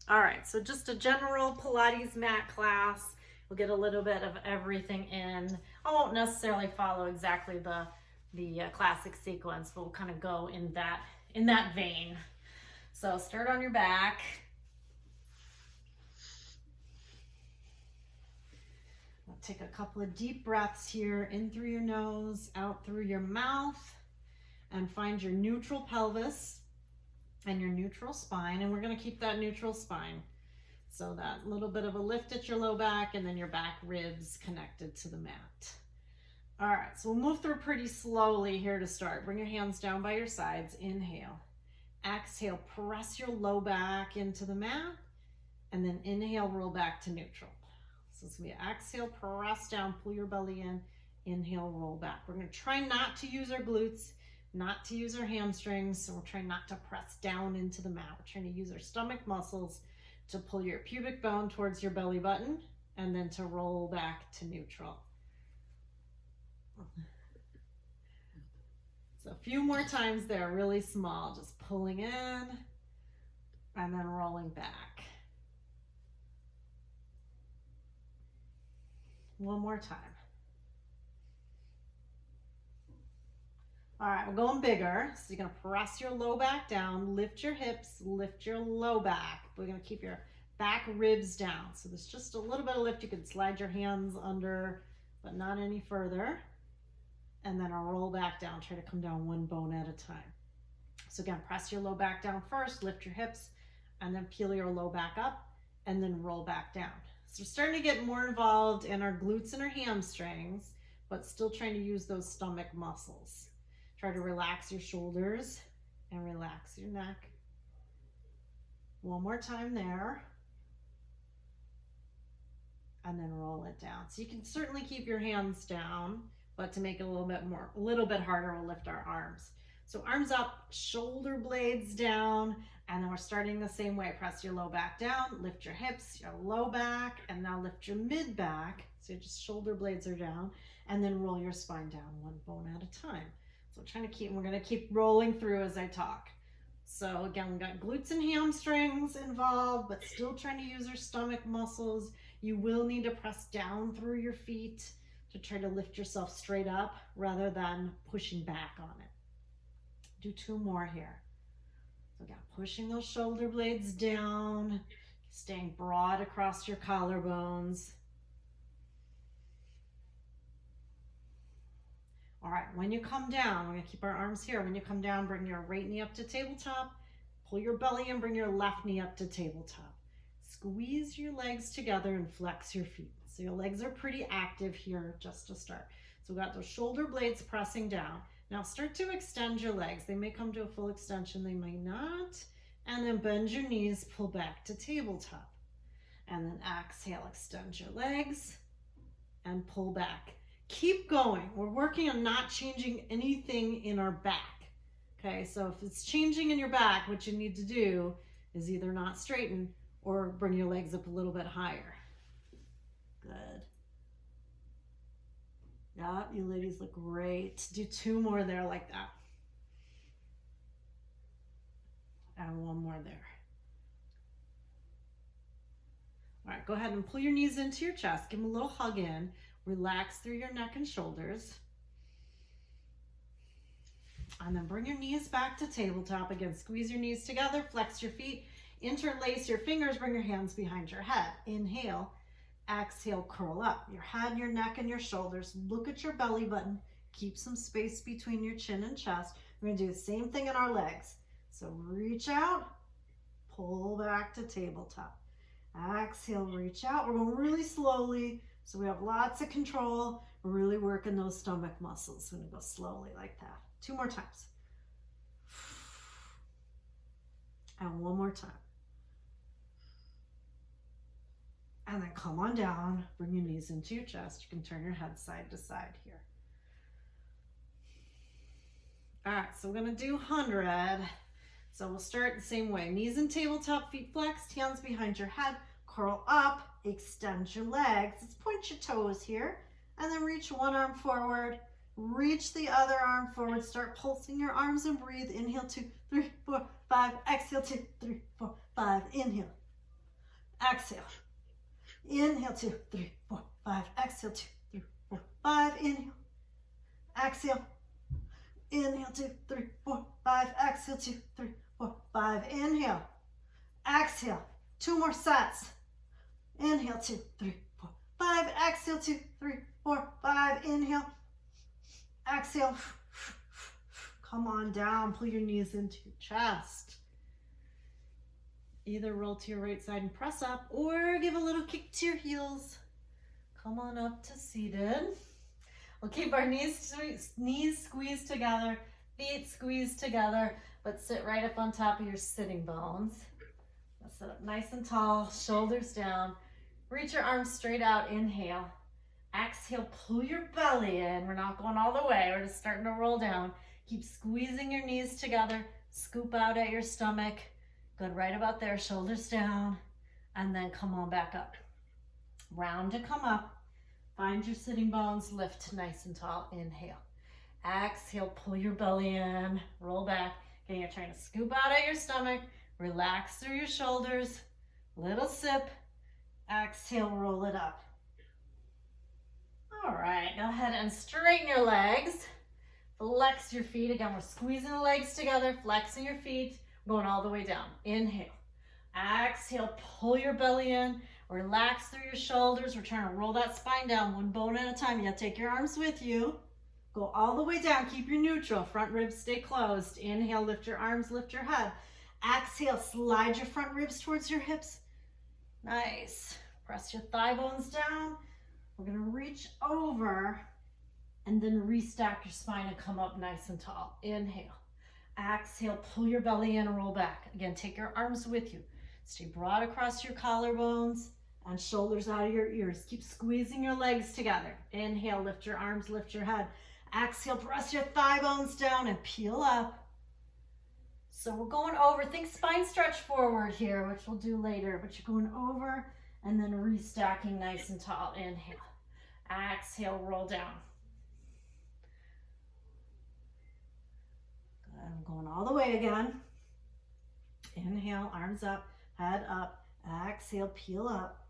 All right, so just a general Pilates mat class. We'll get a little bit of everything in. I won't necessarily follow exactly the classic sequence, but we'll kind of go in that vein. So start on your back. I'll take a couple of deep breaths here, in through your nose, out through your mouth, and find your neutral pelvis and your neutral spine. And we're going to keep that neutral spine. So that little bit of a lift at your low back and then your back ribs connected to the mat. All right, so we'll move through pretty slowly here to start. Bring your hands down by your sides. Inhale. Exhale, press your low back into the mat. And then inhale, roll back to neutral. So it's going to be exhale, press down, pull your belly in. Inhale, roll back. We're going to try not to use our glutes, not to use our hamstrings. So we're trying not to press down into the mat. We're trying to use our stomach muscles to pull your pubic bone towards your belly button and then to roll back to neutral. So a few more times there, really small, just pulling in and then rolling back. One more time. All right, we're going bigger. So you're gonna press your low back down, lift your hips, lift your low back. We're gonna keep your back ribs down. So there's just a little bit of lift. You can slide your hands under, but not any further. And then I'll roll back down, try to come down one bone at a time. So again, press your low back down first, lift your hips, and then peel your low back up, and then roll back down. So we're starting to get more involved in our glutes and our hamstrings, but still trying to use those stomach muscles. Try to relax your shoulders and relax your neck. One more time there. And then roll it down. So you can certainly keep your hands down, but to make it a little bit harder, we'll lift our arms. So arms up, shoulder blades down, and then we're starting the same way. Press your low back down, lift your hips, your low back, and now lift your mid back. So just shoulder blades are down, and then roll your spine down one bone at a time. So we're gonna keep rolling through as I talk. So again, we got glutes and hamstrings involved, but still trying to use our stomach muscles. You will need to press down through your feet to try to lift yourself straight up rather than pushing back on it. Do two more here. So again, pushing those shoulder blades down, staying broad across your collarbones. All right, when you come down, we're gonna keep our arms here. When you come down, bring your right knee up to tabletop, pull your belly in, bring your left knee up to tabletop. Squeeze your legs together and flex your feet. So your legs are pretty active here just to start. So we got those shoulder blades pressing down. Now start to extend your legs. They may come to a full extension, they may not. And then bend your knees, pull back to tabletop. And then exhale, extend your legs and pull back. Keep going. We're working on not changing anything in our back. Okay, so if it's changing in your back, what you need to do is either not straighten or bring your legs up a little bit higher. Good. Yeah, you ladies look great. Do two more there like that. And one more there. All right, go ahead and pull your knees into your chest. Give them a little hug in. Relax through your neck and shoulders. And then bring your knees back to tabletop. Again, squeeze your knees together, flex your feet, interlace your fingers, bring your hands behind your head. Inhale, exhale, curl up. Your head, your neck, and your shoulders. Look at your belly button. Keep some space between your chin and chest. We're gonna do the same thing in our legs. So reach out, pull back to tabletop. Exhale, reach out. We're going really slowly, so we have lots of control. We're really working those stomach muscles. We're gonna go slowly like that. Two more times. And one more time. And then come on down, bring your knees into your chest. You can turn your head side to side here. All right, so we're gonna do 100. So we'll start the same way. Knees in tabletop, feet flexed, hands behind your head, curl up, extend your legs. Let's point your toes here, and then reach one arm forward, reach the other arm forward, start pulsing your arms and breathe. Inhale, 2, 3, 4, 5, exhale, 2, 3, 4, 5, inhale. Exhale. Inhale, 2, 3, 4, 5. Exhale, 2, 3, 4, 5. Inhale. Exhale. Inhale, 2, 3, 4, 5. Exhale, 2, 3, 4, 5. Inhale. Exhale. 2 more sets. Inhale, 2, 3, 4, 5. Exhale, 2, 3, 4, 5. Inhale. Exhale. Come on down. Pull your knees into your chest. Either roll to your right side and press up, or give a little kick to your heels. Come on up to seated. We'll keep our knees squeezed together, feet squeezed together, but sit right up on top of your sitting bones. Sit up nice and tall, shoulders down. Reach your arms straight out, inhale. Exhale, pull your belly in. We're not going all the way, we're just starting to roll down. Keep squeezing your knees together, scoop out at your stomach. Good, right about there, shoulders down, and then come on back up. Round to come up. Find your sitting bones, lift nice and tall, inhale. Exhale, pull your belly in, roll back. Again, you're trying to scoop out at your stomach, relax through your shoulders, little sip. Exhale, roll it up. All right, go ahead and straighten your legs. Flex your feet. Again, we're squeezing the legs together, flexing your feet, going all the way down. Inhale. Exhale, pull your belly in, relax through your shoulders. We're trying to roll that spine down one bone at a time. You gotta take your arms with you. Go all the way down, keep your neutral. Front ribs stay closed. Inhale, lift your arms, lift your head. Exhale, slide your front ribs towards your hips. Nice. Press your thigh bones down. We're gonna reach over and then restack your spine and come up nice and tall. Inhale. Exhale, pull your belly in and roll back. Again, take your arms with you. Stay broad across your collarbones and shoulders out of your ears. Keep squeezing your legs together. Inhale, lift your arms, lift your head. Exhale, press your thigh bones down and peel up. So we're going over, think spine stretch forward here, which we'll do later, but you're going over and then restacking nice and tall. Inhale. Exhale, roll down. Good. I'm going all the way again. Inhale, arms up, head up. Exhale, peel up.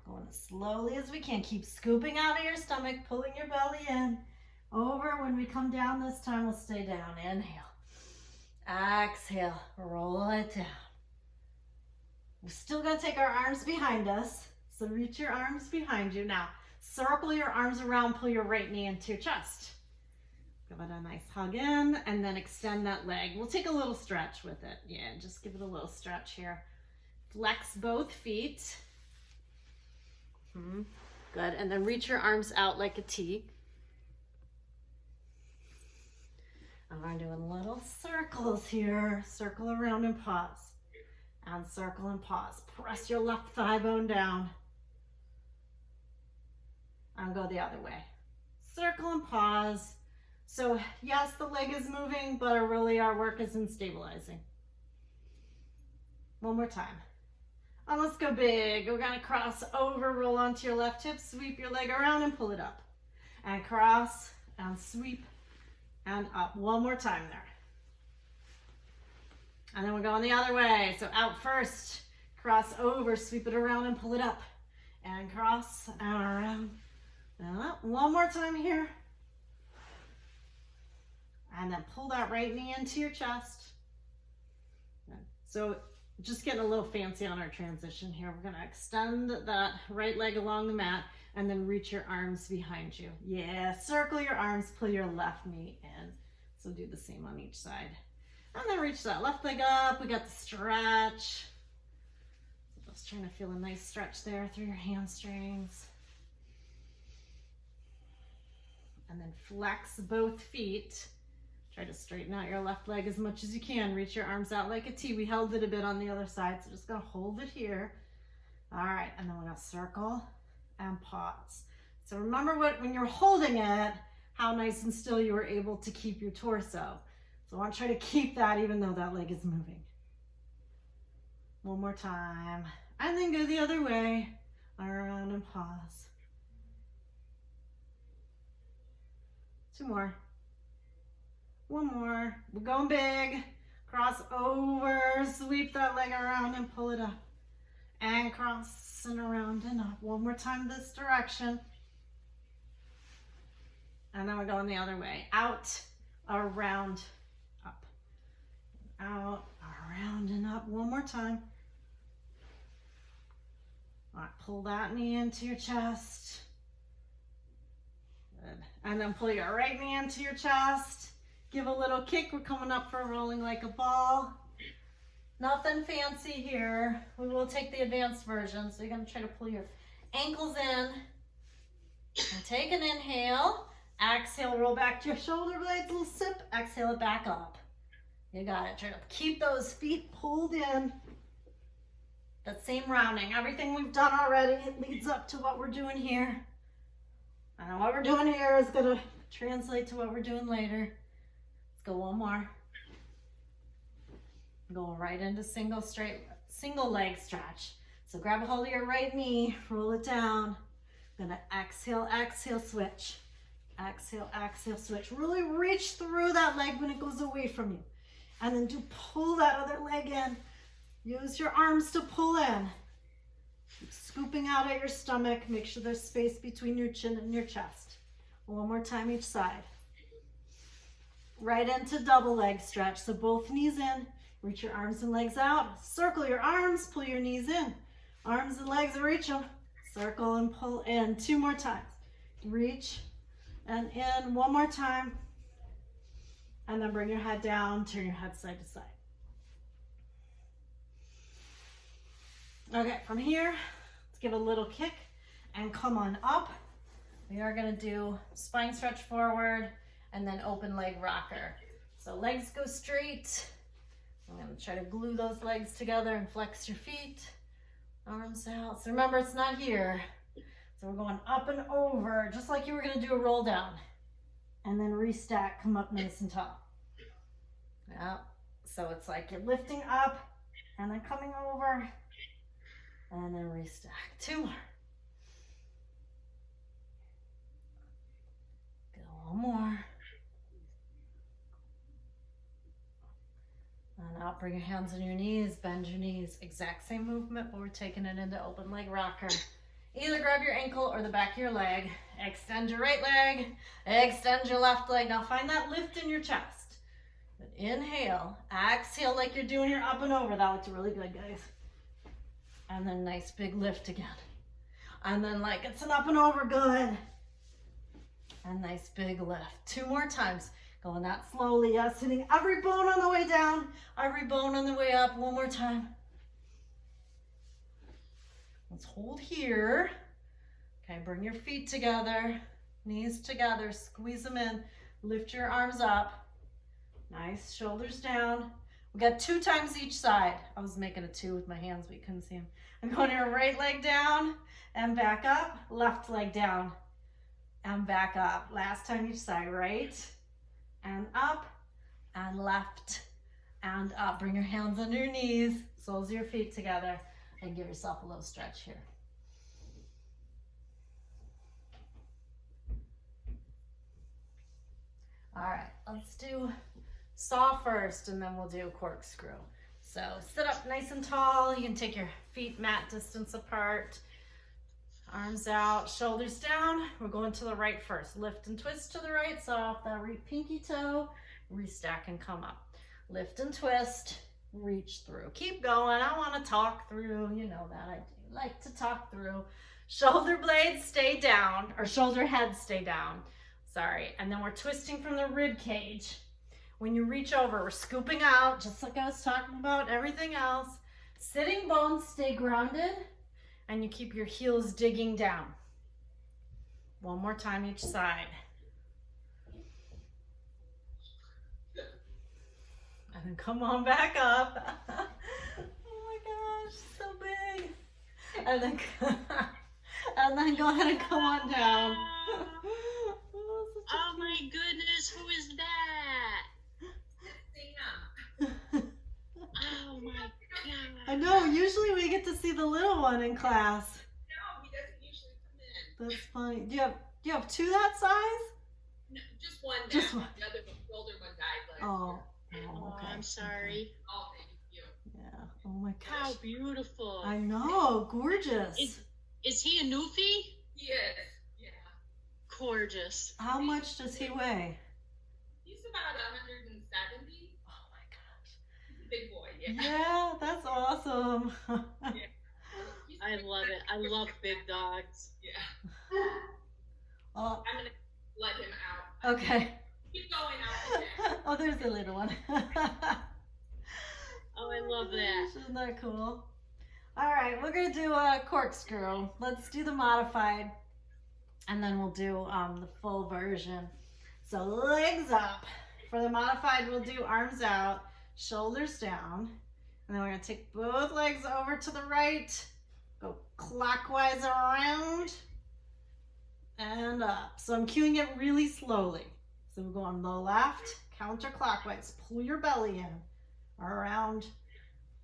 Going as slowly as we can. Keep scooping out of your stomach, pulling your belly in. Over. When we come down this time, we'll stay down. Inhale. Exhale, roll it down. We're still going to take our arms behind us. So reach your arms behind you. Now, circle your arms around, pull your right knee into your chest. Give it a nice hug in, and then extend that leg. We'll take a little stretch with it. Yeah, just give it a little stretch here. Flex both feet. Good, and then reach your arms out like a T. I'm doing little circles here. Circle around and pause. And circle and pause. Press your left thigh bone down. And go the other way. Circle and pause. So yes, the leg is moving, but really our work is in stabilizing. One more time. And let's go big. We're gonna cross over, roll onto your left hip, sweep your leg around and pull it up. And cross and sweep and up. One more time there. And then we're going the other way. So out first, cross over, sweep it around and pull it up. And cross and around and up. One more time here. And then pull that right knee into your chest. So just getting a little fancy on our transition here. We're gonna extend that right leg along the mat and then reach your arms behind you. Yeah, circle your arms, pull your left knee in. So do the same on each side. And then reach that left leg up. We got the stretch. Just trying to feel a nice stretch there through your hamstrings. And then flex both feet. Try to straighten out your left leg as much as you can. Reach your arms out like a T. We held it a bit on the other side, so just gonna hold it here. All right, and then we're gonna circle and pause. So remember when you're holding it, how nice and still you were able to keep your torso. So I want to try to keep that even though that leg is moving. One more time. And then go the other way. Around and pause. Two more. One more. We're going big. Cross over. Sweep that leg around and pull it up. and cross and around and up. One more time this direction. And then we're going the other way. Out, around, up. Out, around, and up. One more time. All right, pull that knee into your chest. Good. And then pull your right knee into your chest. Give a little kick. We're coming up for rolling like a ball. Nothing fancy here. We will take the advanced version. So you're going to try to pull your ankles in. And take an inhale. Exhale, roll back to your shoulder blades, little sip. Exhale it back up. You got it. Try to keep those feet pulled in. That same rounding. Everything we've done already, it leads up to what we're doing here. And what we're doing here is going to translate to what we're doing later. Let's go one more. Go right into single leg stretch. So grab a hold of your right knee, roll it down. Gonna exhale, exhale, switch. Exhale, exhale, switch. Really reach through that leg when it goes away from you. And then do pull that other leg in. Use your arms to pull in. Keep scooping out at your stomach. Make sure there's space between your chin and your chest. One more time each side. Right into double leg stretch. So both knees in. Reach your arms and legs out. Circle your arms, pull your knees in. Arms and legs, reach them. Circle and pull in. 2 more times. Reach and in. 1 more time. And then bring your head down, turn your head side to side. Okay, from here, let's give a little kick and come on up. We are gonna do spine stretch forward and then open leg rocker. So legs go straight. I'm gonna try to glue those legs together and flex your feet. Arms out. So remember, it's not here. So we're going up and over, just like you were gonna do a roll down. And then restack, come up nice and tall. Yeah. So it's like you're lifting up and then coming over and then restack. 2 more. Go one more. And out, bring your hands on your knees, bend your knees. Exact same movement, but we're taking it into open leg rocker. Either grab your ankle or the back of your leg. Extend your right leg, extend your left leg. Now find that lift in your chest. But inhale, exhale like you're doing your up and over. That looks really good, guys. And then nice big lift again. And then like it's an up and over, good. And nice big lift. 2 more times. Going that slowly, yes, hitting every bone on the way down, every bone on the way up. 1 more time. Let's hold here. Okay, bring your feet together, knees together, squeeze them in, lift your arms up. Nice, shoulders down. We got 2 times each side. I was making a 2 with my hands, but you couldn't see them. I'm going your right leg down and back up, left leg down and back up. Last time each side, right and up and left and up. Bring your hands under your knees, soles of your feet together, and give yourself a little stretch here. All right, let's do saw first and then we'll do corkscrew. So sit up nice and tall. You can take your feet mat distance apart. Arms out, shoulders down. We're going to the right first. Lift and twist to the right. So off that pinky toe, restack and come up. Lift and twist, reach through. Keep going. I want to talk through. You know that I do like to talk through. Shoulder blades stay down, or shoulder heads stay down. Sorry. And then we're twisting from the rib cage. When you reach over, we're scooping out, just like I was talking about everything else. Sitting bones stay grounded. And you keep your heels digging down. 1 more time each side. And then come on back up. Oh my gosh, so big. And then go ahead and come on down. Oh my goodness, who is that? Oh my God. I know, usually we get to see the little one in class. No, he doesn't usually come in. That's funny. Do you have 2 that size? No, just one now. Just one. The older one died last Oh, year. oh, okay. I'm sorry. Okay. Oh, thank you. Yeah. Oh my How gosh. beautiful. I know, gorgeous. Is he a newfie? Yes. Yeah. Gorgeous. How much does he weigh? He's about 170. Oh my gosh. He's a big boy, yeah. Yeah, that's awesome. Yeah. I love it. I love big dogs. Yeah. Oh, I'm gonna let him out. okay. Keep going out. Oh, there's the little one. Oh, I love that. Isn't that cool? All right, we're gonna do a corkscrew. Let's do the modified, and then we'll do the full version. So legs up. For the modified, we'll do arms out, shoulders down, and then we're gonna take both legs over to the right, go clockwise around and up. So I'm cueing it really slowly. So we'll go on the left, counterclockwise, pull your belly in, around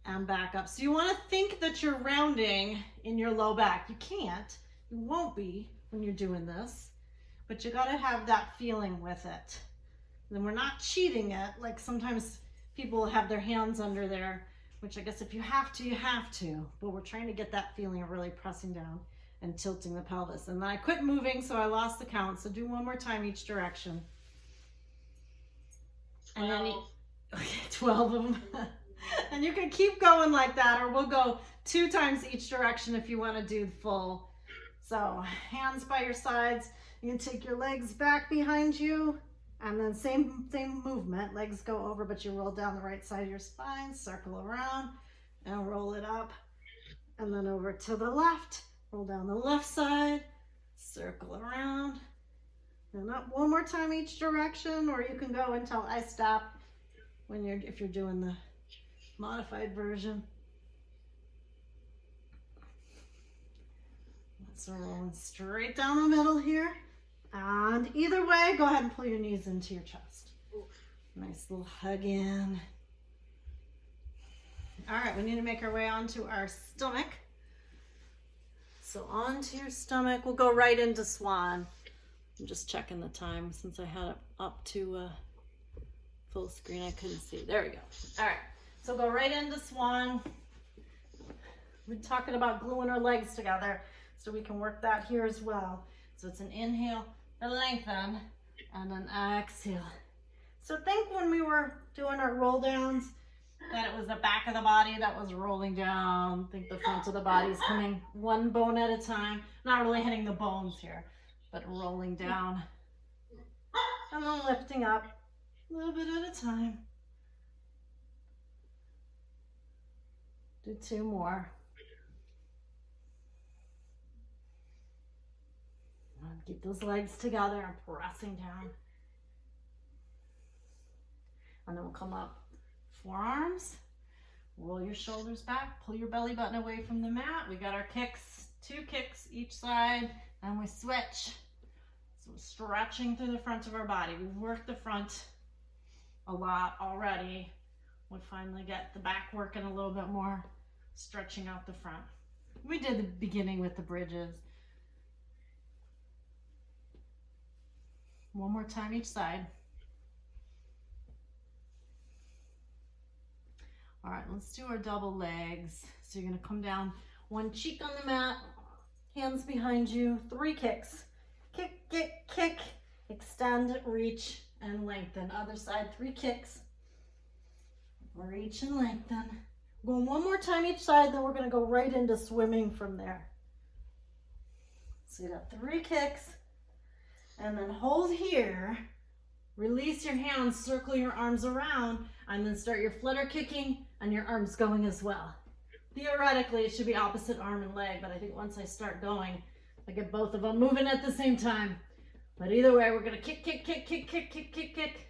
and back up. So you want to think that you're rounding in your low back. You can't, you won't be when you're doing this, but you got to have that feeling with it. Then we're not cheating it, like sometimes people have their hands under there, which I guess if you have to, you have to, but we're trying to get that feeling of really pressing down and tilting the pelvis. And then I quit moving, so I lost the count. So do one more time each direction. And then okay, 12 of them. And you can keep going like that, or we'll go 2 times each direction if you want to do full. So hands by your sides. You can take your legs back behind you, and then same movement. Legs go over, but you roll down the right side of your spine, circle around, and roll it up. And then over to the left, roll down the left side, circle around, and up one more time each direction, or you can go until I stop if you're doing the modified version. So rolling straight down the middle here. And either way, go ahead and pull your knees into your chest. Nice little hug in. All right, we need to make our way onto our stomach. So onto your stomach, we'll go right into swan. I'm just checking the time since I had it up to full screen. I couldn't see. There we go. All right, so go right into swan. We're talking about gluing our legs together, so we can work that here as well. So it's an inhale, a lengthen, and an exhale. So think when we were doing our roll downs, that it was the back of the body that was rolling down. Think the front of the body is coming one bone at a time. Not really hitting the bones here, but rolling down. And then lifting up a little bit at a time. Do 2 more. Keep those legs together and pressing down. And then we'll come up. Forearms. Roll your shoulders back. Pull your belly button away from the mat. We got our kicks. 2 kicks each side. And we switch. So we're stretching through the front of our body. We've worked the front a lot already. We finally get the back working a little bit more. Stretching out the front. We did the beginning with the bridges. One more time each side. All right, let's do our double legs. So you're gonna come down, one cheek on the mat, hands behind you, 3 kicks. Kick, kick, kick, extend, reach, and lengthen. Other side, 3 kicks. Reach and lengthen. Going one more time each side, then we're gonna go right into swimming from there. So you got 3 kicks. And then hold here, release your hands, circle your arms around, and then start your flutter kicking and your arms going as well. Theoretically, it should be opposite arm and leg, but I think once I start going, I get both of them moving at the same time. But either way, we're gonna kick, kick, kick, kick, kick, kick, kick, kick.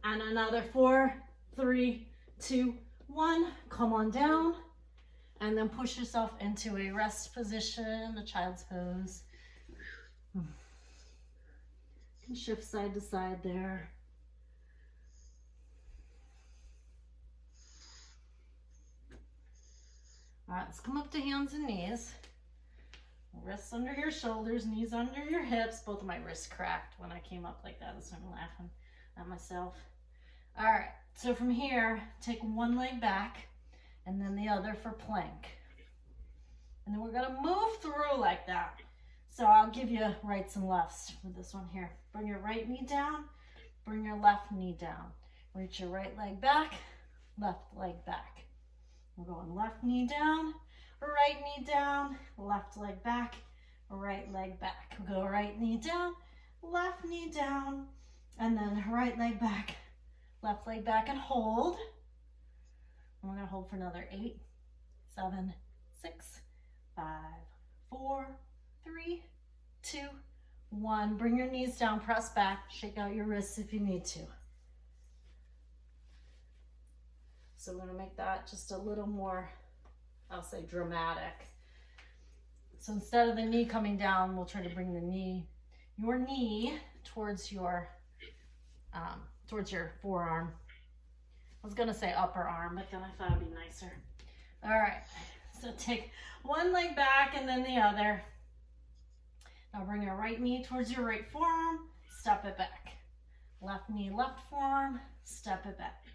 And another 4, 3, 2, 1. Come on down. And then push yourself into a rest position, a child's pose. Shift side to side there. All right, let's come up to hands and knees. Wrists under your shoulders, knees under your hips. Both of my wrists cracked when I came up like that. That's why I'm laughing at myself. All right, so from here, take one leg back. and then the other for plank. And then we're gonna move through like that. So I'll give you rights and lefts for this one here. Bring your right knee down, bring your left knee down. Reach your right leg back, left leg back. We're going left knee down, right knee down, left leg back, right leg back. We'll go right knee down, left knee down, and then right leg back, left leg back, and hold. And we're gonna hold for another 8, 7, 6, 5, 4, 3, 2, 1. Bring your knees down, press back, shake out your wrists if you need to. So we're gonna make that just a little more, I'll say, dramatic. So instead of the knee coming down, we'll try to bring your knee towards your forearm. I was gonna say upper arm, but then I thought it'd be nicer. All right, so take one leg back and then the other. Now bring your right knee towards your right forearm, step it back. Left knee, left forearm, step it back.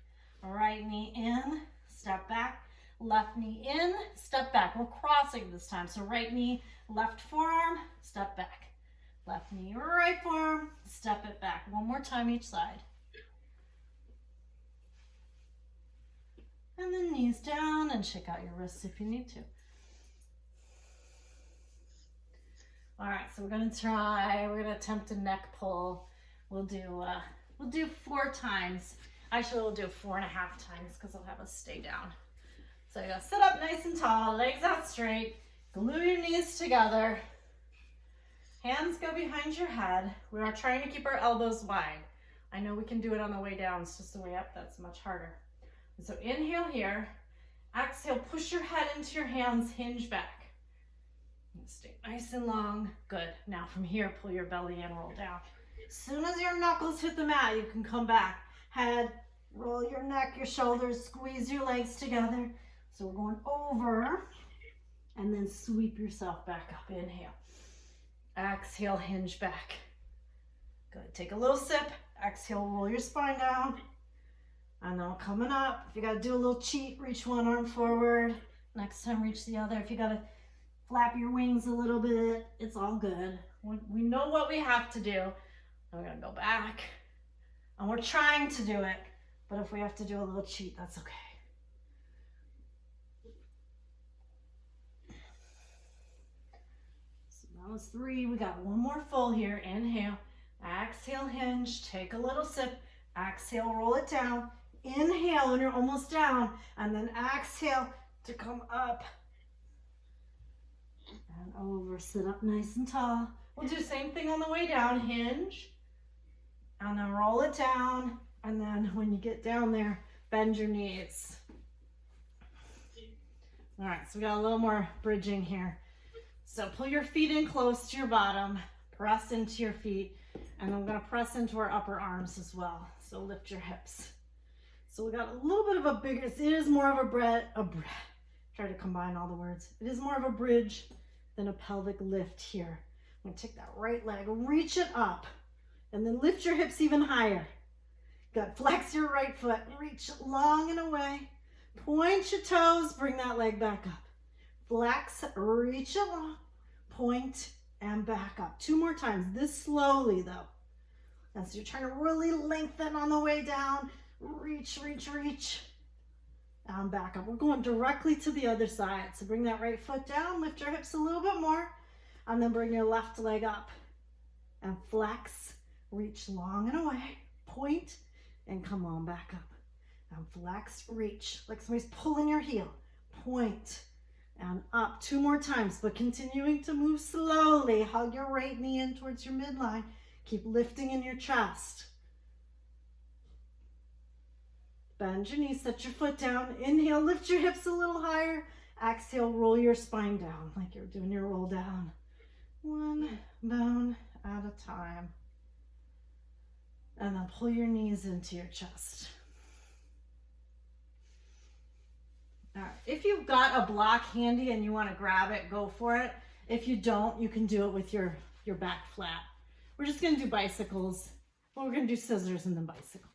Right knee in, step back. Left knee in, step back. We're crossing this time. So right knee, left forearm, step back. Left knee, right forearm, step it back. One more time each side. And then knees down and shake out your wrists if you need to. All right, so we're gonna attempt a neck pull. We'll do 4 times. Actually, we'll do 4.5 times because I'll have us stay down. So you gotta sit up nice and tall, legs out straight, glue your knees together. Hands go behind your head. We are trying to keep our elbows wide. I know we can do it on the way down, it's just the way up that's much harder. And so inhale here, exhale, push your head into your hands, hinge back. And stay nice and long, good. Now from here, pull your belly in, roll down. As soon as your knuckles hit the mat, you can come back. Head, roll your neck, your shoulders, squeeze your legs together. So we're going over, and then sweep yourself back up. Inhale. Exhale, hinge back. Good. Take a little sip. Exhale, roll your spine down. And then we're coming up. If you got to do a little cheat, reach one arm forward. Next time, reach the other. If you got to flap your wings a little bit, it's all good. We know what we have to do. We're going to go back. And we're trying to do it. But if we have to do a little cheat, that's okay. So that was 3. We got one more full here. Inhale. Exhale, hinge. Take a little sip. Exhale, roll it down. Inhale when you're almost down. And then exhale to come up. And over. Sit up nice and tall. We'll do the same thing on the way down. Hinge. And then roll it down. And then when you get down there, bend your knees. All right, so we got a little more bridging here. So pull your feet in close to your bottom. Press into your feet. And then we're going to press into our upper arms as well. So lift your hips. So we got a little bit of a bigger, it is more of try to combine all the words. It is more of a bridge than a pelvic lift here. I'm going to take that right leg, reach it up, and then lift your hips even higher. Good. Flex your right foot, reach long and away. Point your toes, bring that leg back up. Flex, reach it long, point, and back up. 2 more times, this slowly though. And so you're trying to really lengthen on the way down. Reach, reach, reach, and back up. We're going directly to the other side. So bring that right foot down, lift your hips a little bit more, and then bring your left leg up. And flex, reach long and away, point, and come on back up. And flex, reach, like somebody's pulling your heel. Point, and up. 2 more times, but continuing to move slowly. Hug your right knee in towards your midline. Keep lifting in your chest. Bend your knees, set your foot down. Inhale, lift your hips a little higher. Exhale, roll your spine down like you're doing your roll down. 1 bone at a time. And then pull your knees into your chest. All right. If you've got a block handy and you want to grab it, go for it. If you don't, you can do it with your back flat. We're just going to do bicycles. Well, we're going to do scissors and then bicycles.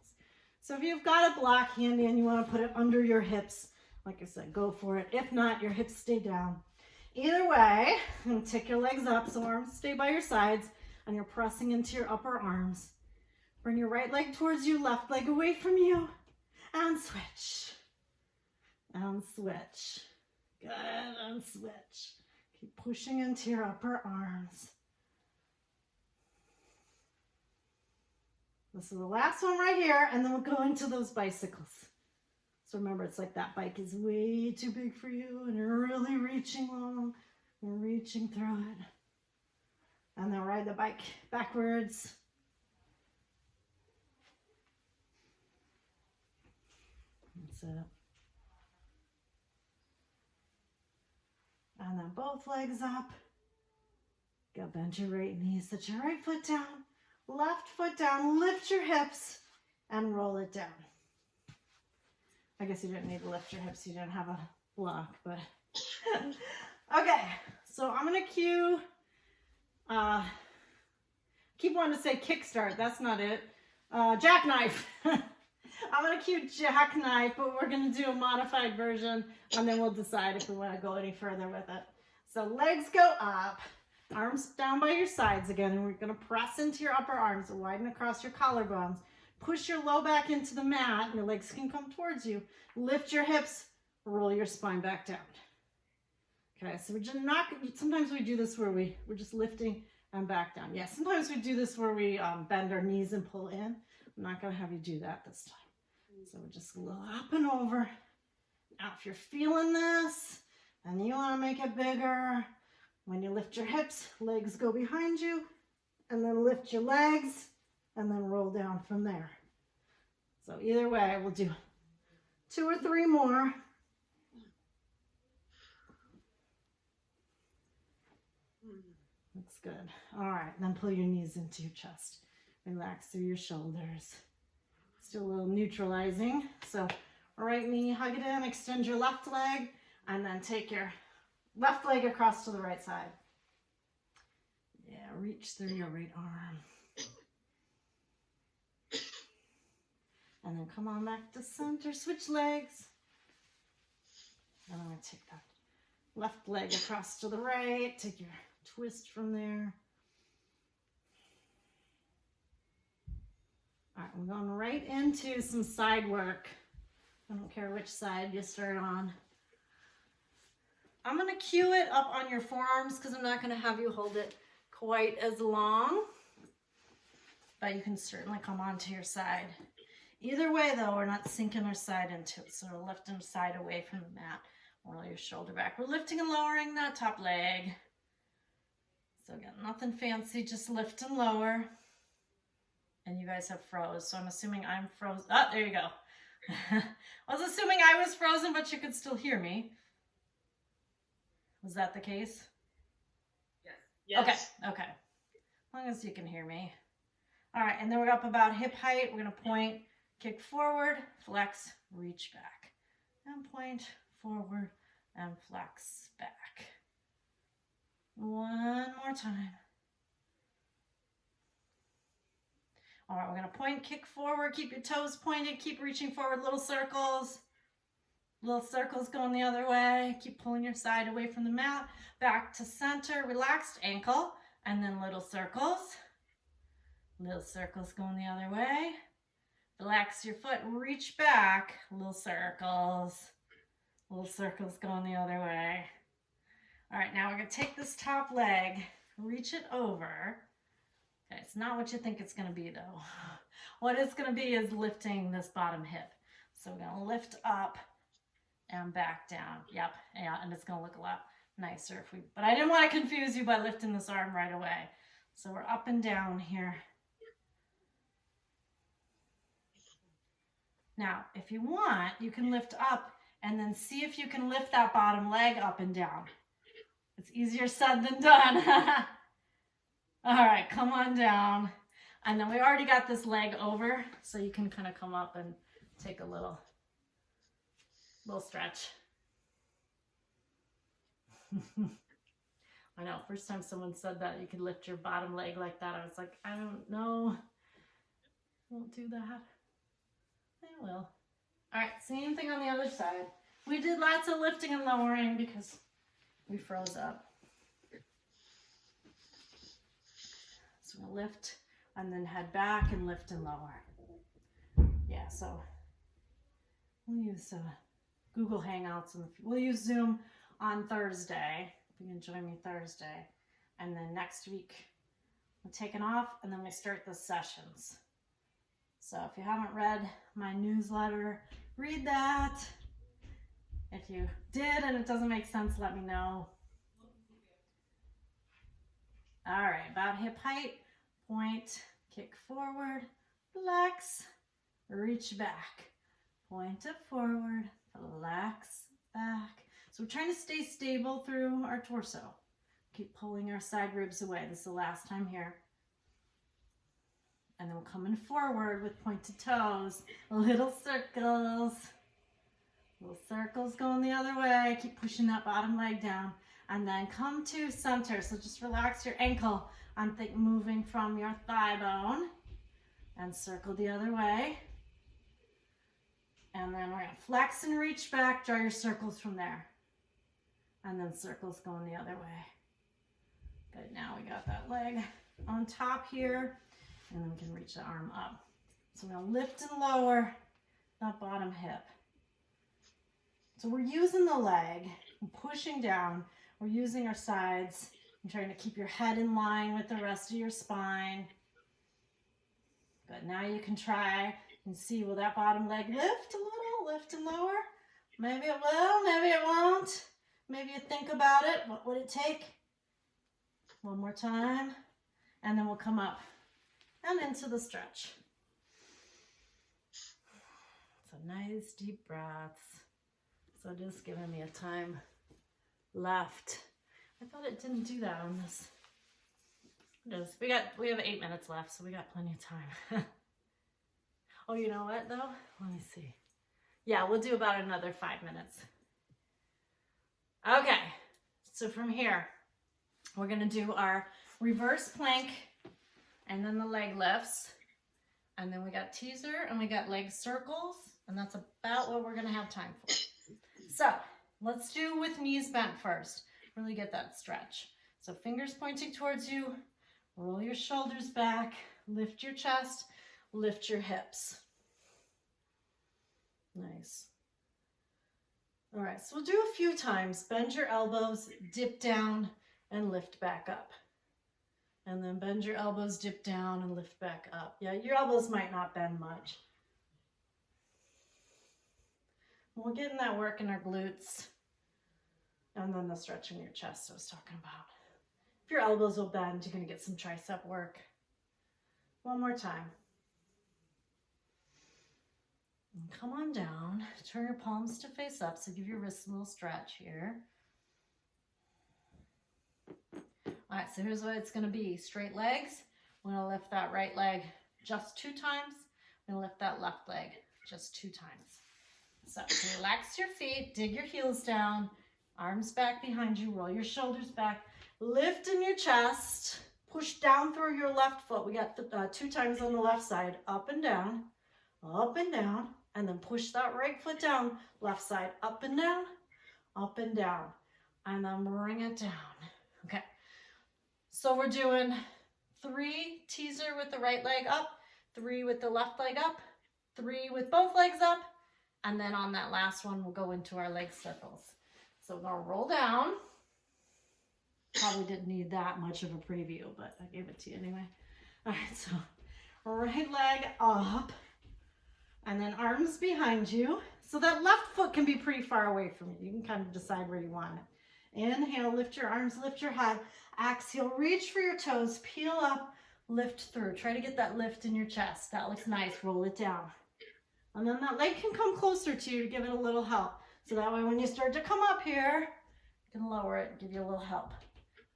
So if you've got a block handy and you want to put it under your hips, like I said, go for it. If not, your hips stay down. Either way, and take your legs up so arms stay by your sides and you're pressing into your upper arms. Bring your right leg towards you, left leg away from you, and switch. And switch. Good, and switch. Keep pushing into your upper arms. This is the last one right here, and then we'll go into those bicycles. So remember, it's like that bike is way too big for you, and you're really reaching long and reaching through it. And then ride the bike backwards. That's it. And then both legs up. Go bend your right knee, set your right foot down, left foot down, lift your hips, and roll it down. I guess you didn't need to lift your hips, you didn't have a block, but. Okay, so I'm gonna keep wanting to say kickstart, that's not it. Jackknife. I'm gonna cue jackknife, but we're gonna do a modified version, and then we'll decide if we wanna go any further with it. So legs go up, arms down by your sides again, and we're gonna press into your upper arms, so widen across your collarbones. Push your low back into the mat, your legs can come towards you. Lift your hips, roll your spine back down. Okay, so we're just not, sometimes we do this where we're just lifting and back down. Yeah, sometimes we do this where we bend our knees and pull in. I'm not gonna have you do that this time. So we're just a little up and over. Now if you're feeling this and you wanna make it bigger, when you lift your hips, legs go behind you, and then lift your legs, and then roll down from there. So either way, we'll do 2 or 3 more. That's good. All right, then pull your knees into your chest. Relax through your shoulders. Still a little neutralizing. So right knee, hug it in, extend your left leg, and then take your left leg across to the right side. Yeah, reach through your right arm. And then come on back to center, switch legs. And I'm gonna take that left leg across to the right, take your twist from there. All right, we're going right into some side work. I don't care which side you start on. I'm gonna cue it up on your forearms because I'm not gonna have you hold it quite as long, but you can certainly come onto your side. Either way though, we're not sinking our side into it, so we're lifting the side away from the mat. Roll your shoulder back. We're lifting and lowering that top leg. So again, nothing fancy, just lift and lower. And you guys have froze, so I'm assuming I'm frozen. Oh, there you go. I was assuming I was frozen, but you could still hear me. Was that the case? Yes. Yes. Okay, okay. As long as you can hear me. All right, and then we're up about hip height. We're gonna point, kick forward, flex, reach back. And point forward and flex back. One more time. All right, we're gonna point, kick forward, keep your toes pointed, keep reaching forward, little circles going the other way. Keep pulling your side away from the mat, back to center, relaxed ankle, and then little circles going the other way. Relax your foot, reach back, little circles going the other way. All right, now we're gonna take this top leg, reach it over. Okay, it's not what you think it's gonna be though. What it's gonna be is lifting this bottom hip. So we're gonna lift up and back down. Yep, yeah, and it's gonna look a lot nicer if we, but I didn't want to confuse you by lifting this arm right away. So we're up and down here. Now, if you want, you can lift up and then see if you can lift that bottom leg up and down. It's easier said than done. All right, come on down. And then we already got this leg over, so you can kind of come up and take a little stretch. I know, first time someone said that you could lift your bottom leg like that, I was like, I don't know. Won't do that. I will. All right, same thing on the other side. We did lots of lifting and lowering because we froze up. So we'll lift and then head back and lift and lower. Yeah, so we'll use Google Hangouts and we'll use Zoom on Thursday. You can join me Thursday. And then next week we're taking off and then we start the sessions. So if you haven't read my newsletter, read that. If you did and it doesn't make sense, let me know. All right, about hip height, point, kick forward, flex, reach back, point it forward, flex, back. So we're trying to stay stable through our torso. Keep pulling our side ribs away. This is the last time here. And then we're coming forward with pointed toes, little circles. Little circles going the other way. Keep pushing that bottom leg down. And then come to center. So just relax your ankle. I'm moving from your thigh bone. And circle the other way. And then we're going to flex and reach back. Draw your circles from there. And then circles going the other way. Good. Now we got that leg on top here. And then we can reach the arm up. So we're going to lift and lower that bottom hip. So we're using the leg, pushing down. We're using our sides. I'm trying to keep your head in line with the rest of your spine. Good. Now you can try and see, will that bottom leg lift a little? Lift and lower? Maybe it will, maybe it won't. Maybe you think about it. What would it take? One more time. And then we'll come up and into the stretch. So nice deep breaths. So just giving me a time left. I thought it didn't do that on this. It does. We have 8 minutes left, so we got plenty of time. Oh, you know what though? Let me see. Yeah, we'll do about another 5 minutes. Okay, so from here, we're gonna do our reverse plank and then the leg lifts. And then we got teaser and we got leg circles, and that's about what we're gonna have time for. So let's do with knees bent first. Really get that stretch. So fingers pointing towards you, roll your shoulders back, lift your chest, lift your hips. Nice. All right, so we'll do a few times. Bend your elbows, dip down, and lift back up. And then bend your elbows, dip down, and lift back up. Yeah, your elbows might not bend much. We're getting that work in our glutes. And then the stretch in your chest I was talking about. If your elbows will bend, you're going to get some tricep work. One more time. And come on down. Turn your palms to face up, so give your wrists a little stretch here. All right, so here's what it's going to be. Straight legs. We're going to lift that right leg just 2 times. We're going to lift that left leg just 2 times. So relax your feet, dig your heels down, arms back behind you, roll your shoulders back, lift in your chest, push down through your left foot. We got 2 times on the left side, up and down, and then push that right foot down, left side, up and down, and then bring it down. Okay, so we're doing 3 teaser with the right leg up, 3 with the left leg up, 3 with both legs up, and then on that last one, we'll go into our leg circles. So we're gonna roll down. Probably didn't need that much of a preview, but I gave it to you anyway. All right, so right leg up, and then arms behind you. So that left foot can be pretty far away from you. You can kind of decide where you want it. Inhale, lift your arms, lift your head. Exhale, reach for your toes, peel up, lift through. Try to get that lift in your chest. That looks nice, roll it down. And then that leg can come closer to you to give it a little help. So that way when you start to come up here, you can lower it, give you a little help,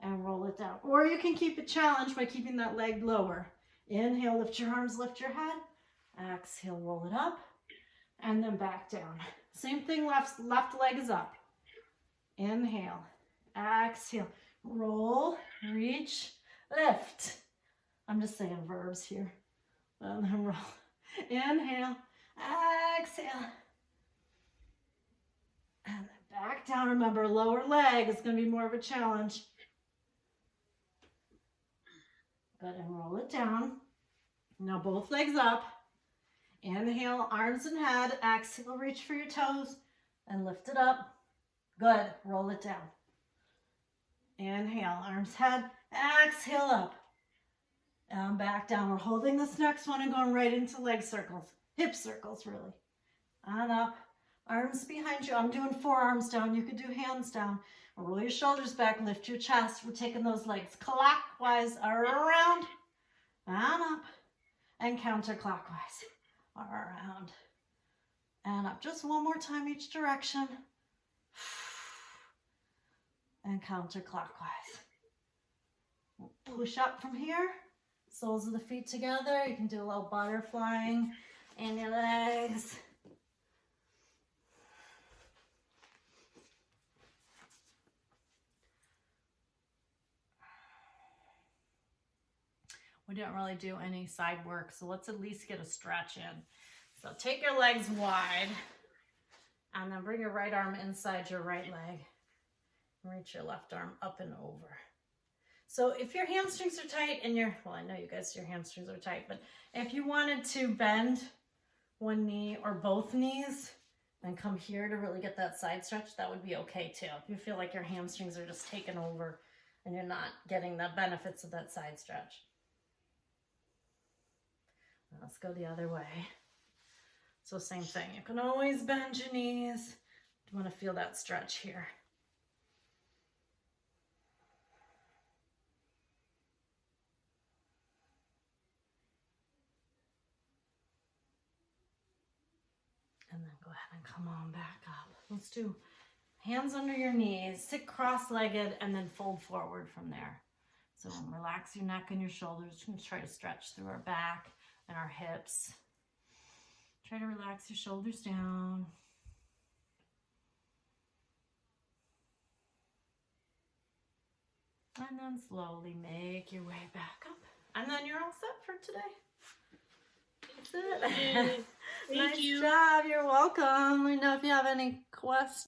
and roll it down. Or you can keep it challenged by keeping that leg lower. Inhale, lift your arms, lift your head. Exhale, roll it up, and then back down. Same thing, left leg is up. Inhale, exhale, roll, reach, lift. I'm just saying verbs here. And then roll. Inhale, exhale, Back down. Remember, lower leg is going to be more of a challenge. Good, and roll it down. Now both legs up. Inhale, arms and head. Exhale, reach for your toes and lift it up. Good, roll it down. Inhale, arms, head. Exhale up. And back down. We're holding this next one and going right into leg circles. Hip circles, really. And up. Arms behind you. I'm doing forearms down. You could do hands down. Roll your shoulders back. Lift your chest. We're taking those legs clockwise around and up and counterclockwise around and up. Just one more time each direction and counterclockwise. We'll push up from here. Soles of the feet together. You can do a little butterflying in your legs. We didn't really do any side work, so let's at least get a stretch in. So take your legs wide and then bring your right arm inside your right leg. Reach your left arm up and over. So if your hamstrings are tight and well, I know you guys, your hamstrings are tight, but if you wanted to bend one knee or both knees and come here to really get that side stretch, that would be okay too. If you feel like your hamstrings are just taking over and you're not getting the benefits of that side stretch. Let's go the other way. So same thing. You can always bend your knees. You want to feel that stretch here. And then go ahead and come on back up. Let's do hands under your knees, sit cross-legged, and then fold forward from there. So relax your neck and your shoulders. We're going to try to stretch through our back and our hips. Try to relax your shoulders down. And then slowly make your way back up. And then you're all set for today. That's it. Thank you. Nice job. You're welcome. Let me know if you have any questions.